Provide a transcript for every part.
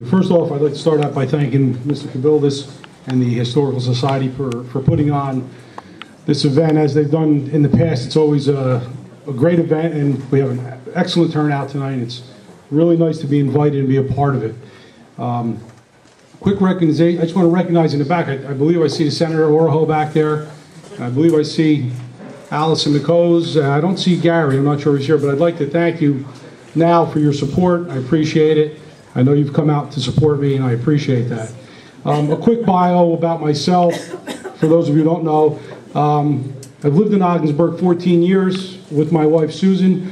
First off, I'd like to start out by thanking Mr. Cabildis and the Historical Society for putting on this event. As they've done in the past, it's always a great event, and we have an excellent turnout tonight. It's really nice to be invited and be a part of it. Quick recognition, I just want to recognize in the back, I believe I see Senator Oroho back there. I believe I see Allison McCose. I don't see Gary, I'm not sure he's here, but I'd like to thank you now for your support. I appreciate it. I know you've come out to support me, and I appreciate that. A quick bio about myself, for those of you who don't know. I've lived in Ogdensburg 14 years with my wife, Susan.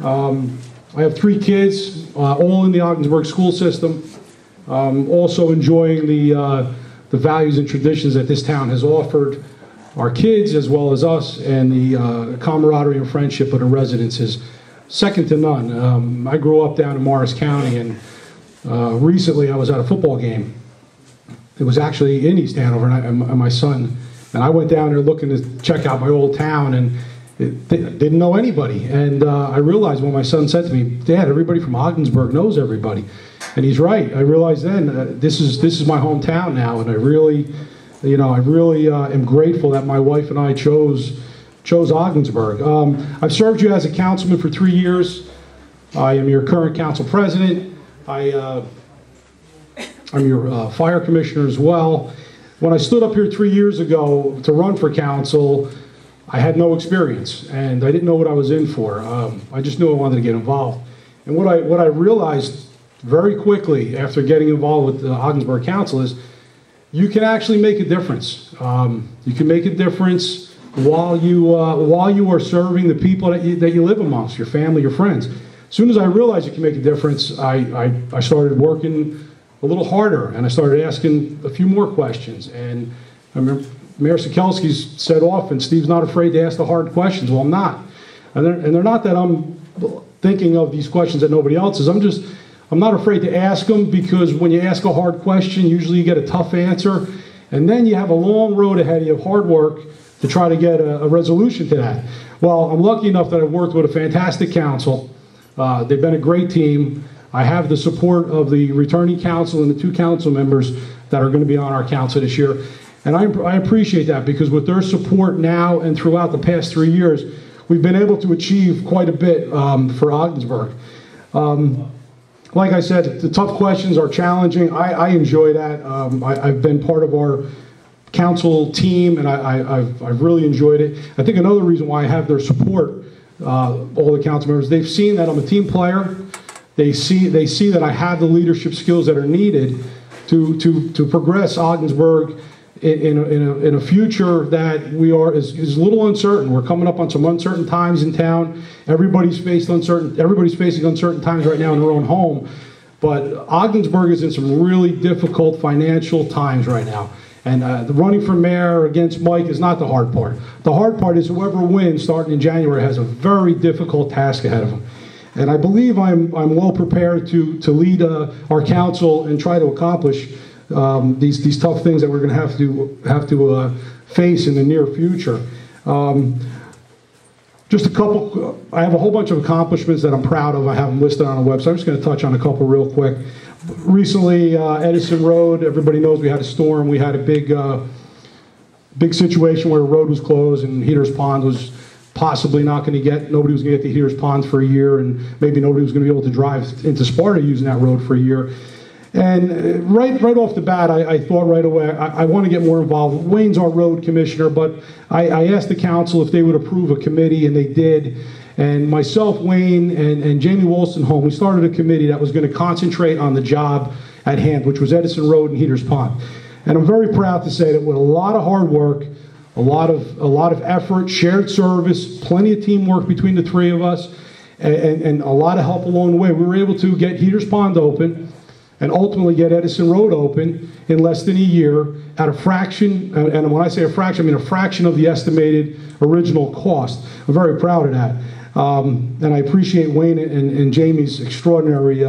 I have 3 kids, all in the Ogdensburg school system. Also enjoying the values and traditions that this town has offered our kids as well as us, and the camaraderie and friendship of the residents is second to none. I grew up down in Morris County, and recently I was at a football game. It was actually in East Hanover, and my son and I went down there looking to check out my old town, and didn't know anybody. And I realized when my son said to me, "Dad, everybody from Ogdensburg knows everybody," and he's right. I realized then this is my hometown now, and I really am grateful that my wife and I chose Ogdensburg. I've served you as a councilman for 3 years. I am your current council president. I'm your fire commissioner as well. When I stood up here 3 years ago to run for council, I had no experience, and I didn't know what I was in for. I just knew I wanted to get involved. And what I realized very quickly after getting involved with the Ogdensburg Council is you can actually make a difference. You can make a difference while you are serving the people that you live amongst, your family, your friends. As soon as I realized you can make a difference, I started working a little harder, and I started asking a few more questions. And I remember Mayor Ciasullo's said often, Steve's not afraid to ask the hard questions. Well, I'm not. And they're not that I'm thinking of these questions that nobody else is. I'm not afraid to ask them, because when you ask a hard question, usually you get a tough answer, and then you have a long road ahead of you of hard work to try to get a resolution to that. Well, I'm lucky enough that I've worked with a fantastic council. They've been a great team. I have the support of the returning council and the 2 council members that are going to be on our council this year. And I appreciate that, because with their support now and throughout the past 3 years, we've been able to achieve quite a bit for Ogdensburg. Like I said, the tough questions are challenging. I enjoy that. I've been part of our council team, and I've really enjoyed it. I think another reason why I have their support, all the council members, they've seen that I'm a team player. They see that I have the leadership skills that are needed to progress Ogdensburg in a future that is a little uncertain. We're coming up on some uncertain times in town. Everybody's facing uncertain times right now in their own home. But Ogdensburg is in some really difficult financial times right now. And the running for mayor against Mike is not the hard part. The hard part is whoever wins starting in January has a very difficult task ahead of them. And I believe I'm well prepared to lead our council and try to accomplish these tough things that we're going to have to face in the near future. Just a couple. I have a whole bunch of accomplishments that I'm proud of. I have them listed on the website. I'm just going to touch on a couple real quick. Recently, Edison Road. Everybody knows we had a storm. We had a big situation where the road was closed, and Heater's Pond was possibly not going to nobody was going to get to Heater's Pond for a year, and maybe nobody was going to be able to drive into Sparta using that road for a year. And right off the bat, I thought right away, I want to get more involved. Wayne's our road commissioner, but I asked the council if they would approve a committee, and they did. And myself, Wayne, and Jamie Wolstenholme, we started a committee that was going to concentrate on the job at hand, which was Edison Road and Heater's Pond. And I'm very proud to say that with a lot of hard work, a lot of effort, shared service, plenty of teamwork between the 3 of us, and a lot of help along the way, we were able to get Heater's Pond open and ultimately get Edison Road open in less than a year at a fraction, and when I say a fraction, I mean a fraction of the estimated original cost. I'm very proud of that. And I appreciate Wayne and Jamie's extraordinary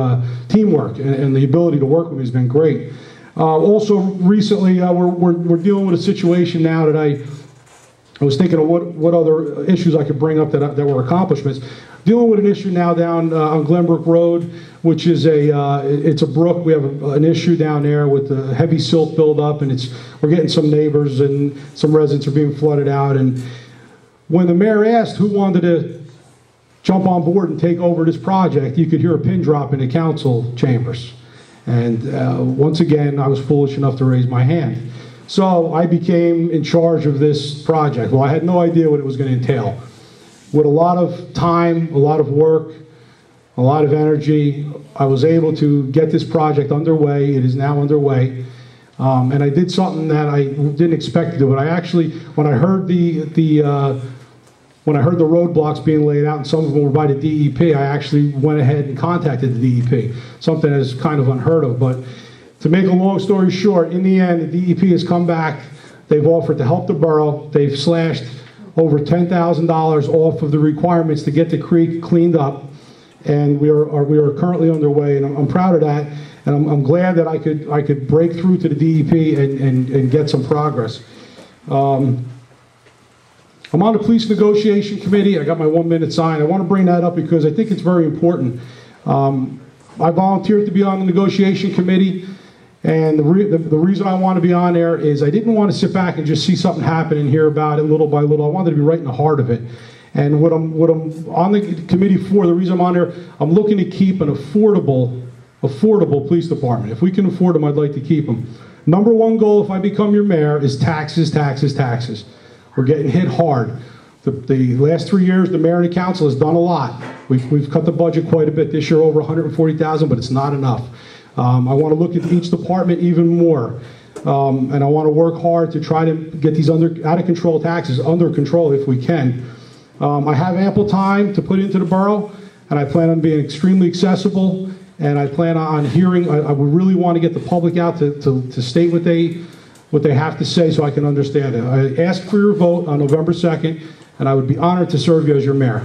teamwork, and the ability to work with me has been great. Also, recently, we're dealing with a situation now that I was thinking of what other issues I could bring up that were accomplishments. Dealing with an issue now down on Glenbrook Road, which is it's a brook. We have an issue down there with the heavy silt buildup, and we're getting some neighbors and some residents are being flooded out. And when the mayor asked who wanted to jump on board and take over this project, you could hear a pin drop in the council chambers. And once again, I was foolish enough to raise my hand. So I became in charge of this project. Well, I had no idea what it was going to entail. With a lot of time, a lot of work, a lot of energy, I was able to get this project underway. It is now underway. And I did something that I didn't expect to do. But I actually, when I heard when I heard the roadblocks being laid out, and some of them were by the DEP, I actually went ahead and contacted the DEP, something that is kind of unheard of. But to make a long story short, in the end, the DEP has come back. They've offered to help the borough. They've slashed over $10,000 off of the requirements to get the creek cleaned up, and we are currently underway, and I'm proud of that, and I'm glad that I could break through to the DEP and get some progress. I'm on the police negotiation committee. I got my 1-minute sign. I want to bring that up because I think it's very important. I volunteered to be on the negotiation committee. And the reason I want to be on there is I didn't want to sit back and just see something happen and hear about it little by little. I wanted to be right in the heart of it. And what I'm on the committee for, the reason I'm on there, I'm looking to keep an affordable police department. If we can afford them, I'd like to keep them. Number one goal, if I become your mayor, is taxes, taxes, taxes. We're getting hit hard. The last 3 years, the mayor and the council has done a lot. We've cut the budget quite a bit. This year, over $140,000, but it's not enough. I want to look at each department even more, and I want to work hard to try to get these out of control taxes under control if we can. I have ample time to put into the borough, and I plan on being extremely accessible, and I plan on hearing. I would really want to get the public out to state what they have to say so I can understand it. I ask for your vote on November 2nd, and I would be honored to serve you as your mayor.